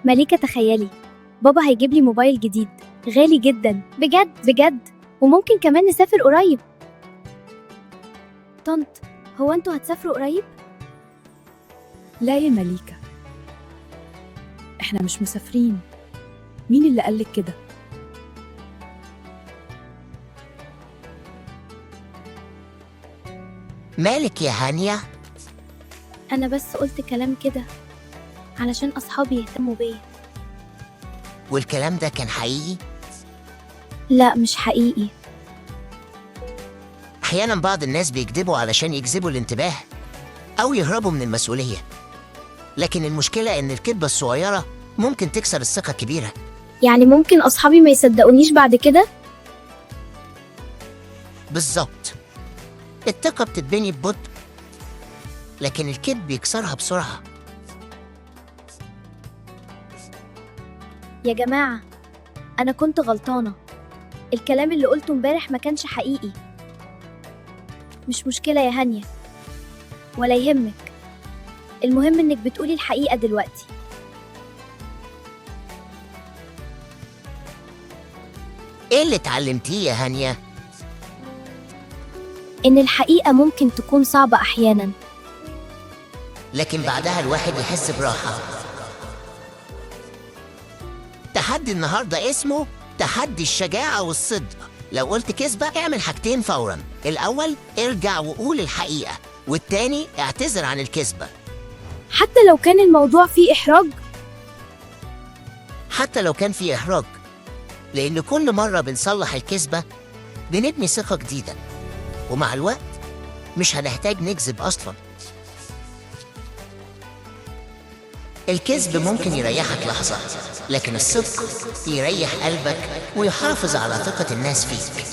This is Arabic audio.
مليكة تخيلي، بابا هيجيب لي موبايل جديد غالي جدا بجد بجد، وممكن كمان نسافر قريب. طنط، هو انتوا هتسافروا قريب؟ لا يا مليكة، احنا مش مسافرين. مين اللي قالك كده؟ مالك يا هانية؟ انا بس قلت كلام كده علشان اصحابي يهتموا بيا. والكلام ده كان حقيقي؟ لا مش حقيقي. أحيانا بعض الناس بيكذبوا علشان يجذبوا الانتباه أو يهربوا من المسؤولية، لكن المشكلة إن الكذبة الصغيرة ممكن تكسر الثقة الكبيرة. يعني ممكن اصحابي ما يصدقونيش بعد كده؟ بالظبط، الثقة بتتبني ببطء، لكن الكذب بيكسرها بسرعة. يا جماعة، انا كنت غلطانة، الكلام اللي قلته امبارح ما كانش حقيقي. مش مشكلة يا هانية، ولا يهمك، المهم انك بتقولي الحقيقة دلوقتي. إيه اللي اتعلمتيه يا هانية؟ ان الحقيقة ممكن تكون صعبة احيانا، لكن بعدها الواحد يحس براحة. تحدي النهاردة اسمه تحدي الشجاعة والصدق. لو قلت كذبة اعمل حاجتين فورا، الأول ارجع وقول الحقيقة، والتاني اعتذر عن الكذبة. حتى لو كان الموضوع فيه احراج. حتى لو كان في إحراج، لأن كل مرة بنصلح الكذبة بنبني ثقة جديدة، ومع الوقت مش هنحتاج نكذب أصلا. الكذب ممكن يريحك لحظة، لكن الصدق يريح قلبك ويحافظ على ثقة الناس فيك.